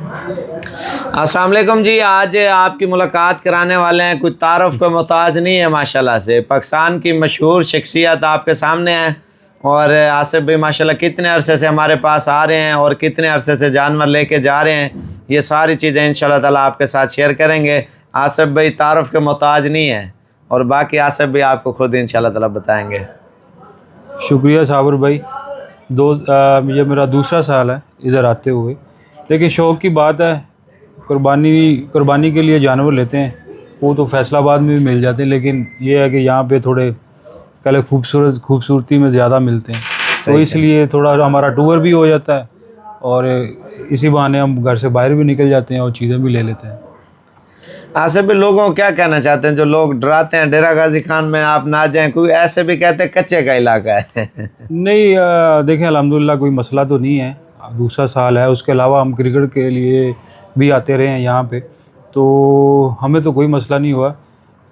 अस्सलाम वालेकुम जी। आज आपकी मुलाकात कराने वाले हैं, कुछ तारुफ का मोहताज नहीं है माशाल्लाह से। पाकिस्तान की मशहूर शख्सियत आपके सामने है। और आसिफ भाई माशाल्लाह कितने अरसे से हमारे पास आ रहे हैं और कितने अरसे से जानवर लेके जा रहे हैं, ये सारी चीज़ें इंशाल्लाह ताला आपके साथ शेयर करेंगे। आसिफ भाई तारुफ के मोहताज नहीं है और बाकी आसिफ भाई आपको खुद इंशाल्लाह ताला बताएंगे। शुक्रिया साबर भाई। ये मेरा दूसरा साल है इधर आते हुए, लेकिन शौक़ की बात है। कुर्बानी के लिए जानवर लेते हैं, वो तो फैसलाबाद में भी मिल जाते हैं, लेकिन ये है कि यहाँ पे थोड़े कल खूबसूरती में ज़्यादा मिलते हैं, तो इसलिए थोड़ा हमारा टूर भी हो जाता है और इसी बहाने हम घर से बाहर भी निकल जाते हैं और चीज़ें भी ले लेते हैं। आसिफ भी लोगों को क्या कहना चाहते हैं जो लोग डराते हैं डेरा गाजी खान में आप ना जाएं? कोई ऐसे भी कहते हैं कच्चे का इलाका है। नहीं, देखें अल्हम्दुलिल्लाह कोई मसला तो नहीं है, दूसरा साल है। उसके अलावा हम क्रिकेट के लिए भी आते रहे हैं यहाँ पे, तो हमें तो कोई मसला नहीं हुआ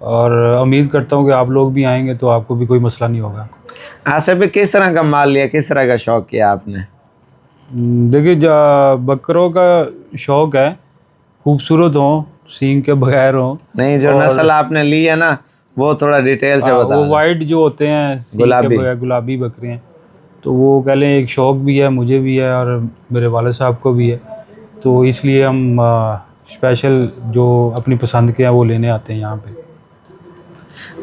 और उम्मीद करता हूँ कि आप लोग भी आएंगे तो आपको भी कोई मसला नहीं होगा। आसिफ भी किस तरह का माल लिया, किस तरह का शौक़ किया आपने? देखिए, बकरों का शौक़ है, खूबसूरत हों, सींग के बगैर हों। नहीं, जो नस्ल आपने ली है ना वो थोड़ा डिटेल से बता। वो वाइट जो होते हैं गुलाबी बकरे हैं, तो वो कह लें एक शौक़ भी है, मुझे भी है और मेरे वाले साहब को भी है, तो इसलिए हम स्पेशल जो अपनी पसंद के हैं वो लेने आते हैं यहाँ पे।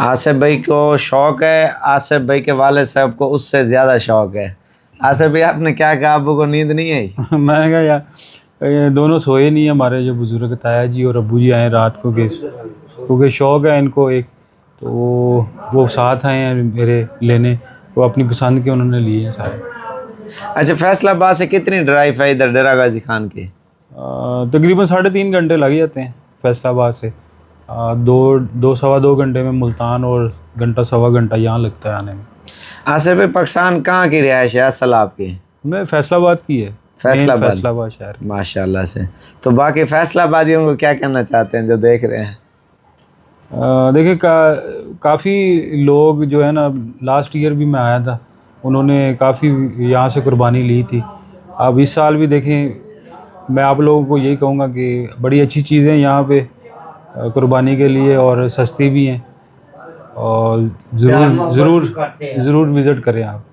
आसिफ भाई को शौक़ है, आसिफ भाई के वाले साहब को उससे ज़्यादा शौक़ है। आसिफ भाई आपने क्या कहा, अबू को नींद नहीं आई? मैंने कहा यार ये दोनों सोए नहीं है, हमारे जो बुजुर्ग ताया जी और अब्बू जी आए रात को, क्योंकि शौक़ है इनको एक, तो वो साथ आए हैं मेरे लेने, वो अपनी पसंद के उन्होंने लिए हैं सारे। अच्छा, फैसलाबाद से कितनी ड्राइव है इधर डेरा गाजी खान की? तकरीबन 3.5 घंटे लग जाते हैं फैसलाबाद से। दो सवा दो घंटे में मुल्तान और घंटा सवा घंटा यहाँ लगता है आने में। आसिफ भाई पाकिस्तान कहाँ की रिहाइश है असल आपकी? मैं फैसलाबाद की है, फैसलाबाद शहर। माशाल्लाह से। तो बाकी फैसलाबादियों को क्या कहना चाहते हैं जो देख रहे हैं? देखिए, काफ़ी लोग जो है ना, लास्ट ईयर भी मैं आया था, उन्होंने काफ़ी यहाँ से कुर्बानी ली थी। अब इस साल भी देखें, मैं आप लोगों को यही कहूँगा कि बड़ी अच्छी चीज़ें यहाँ पे कुर्बानी के लिए और सस्ती भी हैं, और ज़रूर विज़िट करें आप।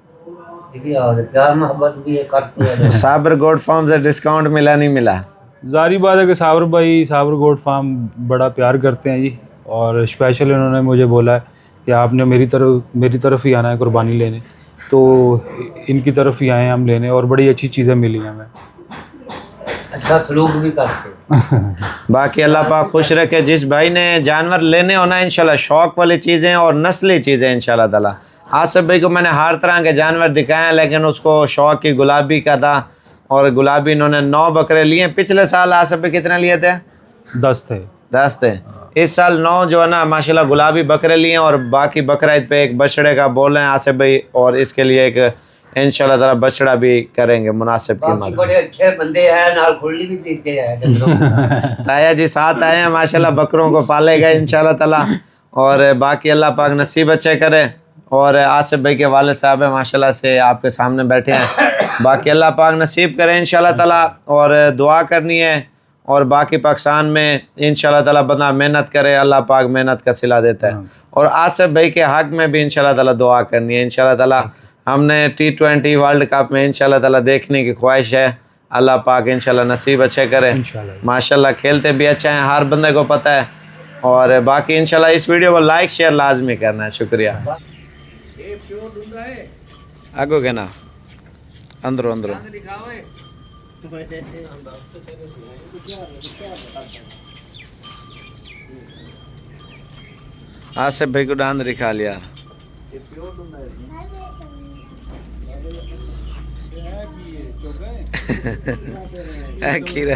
प्यार मोहब्बत भी करते हैं। साबर गोट फार्म से डिस्काउंट मिला नहीं मिला? जारी बात है कि साबर गोट फार्म बड़ा प्यार करते हैं जी, और स्पेशल इन्होंने मुझे बोला है कि आपने मेरी तरफ ही आना है कुर्बानी लेने, तो इनकी तरफ ही आए हम लेने, और बड़ी अच्छी चीज़ें मिली हमें। अच्छा सलूक भी करते। बाकी अल्लाह पाक खुश रखे। जिस भाई ने जानवर लेने होना इंशाल्लाह, शौक़ वाली चीज़ें और नस्ली चीज़ें इंशाल्लाह ताला। आसिफ भाई को मैंने हर तरह के जानवर दिखाए हैं, लेकिन उसको शौक़ की गुलाबी का था, और गुलाबी इन्होंने 9 बकरे लिए। पिछले साल आसिफ भाई कितने लिए थे? 10 थे। इस साल 9 जो है ना माशाल्लाह गुलाबी बकरे लिए, और बाकी बकरा ईद पे एक बछड़े का बोल रहे हैं आसिफ भाई, और इसके लिए एक इंशाल्लाह ताला बछड़ा भी करेंगे मुनासिब कीमत। बड़े अच्छे बंदे हैं, नाल खुली भी देते हैं। ताया जी साथ आए हैं माशाल्लाह, बकरों को पालेगा इंशाल्लाह ताला, और बाकी अल्लाह पाक नसीब अच्छे करे। और आसिफ भाई के वालिद साहब हैं माशाल्लाह से आपके सामने बैठे हैं। बाकी अल्लाह पाक नसीब करें इंशाल्लाह ताला, और दुआ करनी है। और बाकी पाकिस्तान में इंशाल्लाह ताला बंदा मेहनत करे, अल्लाह पाक मेहनत का सिला देता है। और आसिफ भाई के हक़ में भी इंशाल्लाह ताला दुआ करनी है। इंशाल्लाह ताला हमने T20 वर्ल्ड कप में इंशाल्लाह ताला देखने की ख्वाहिश है। अल्लाह पाक इंशाल्लाह नसीब अच्छे करे। माशाल्लाह खेलते भी अच्छा हैं, हर बंदे को पता है। और बाकी इंशाल्लाह इस वीडियो को लाइक शेयर लाजमी करना है। शुक्रिया। आगो के ना अंदरों आसिफ भाई को डांद दिखा लिया। खीरा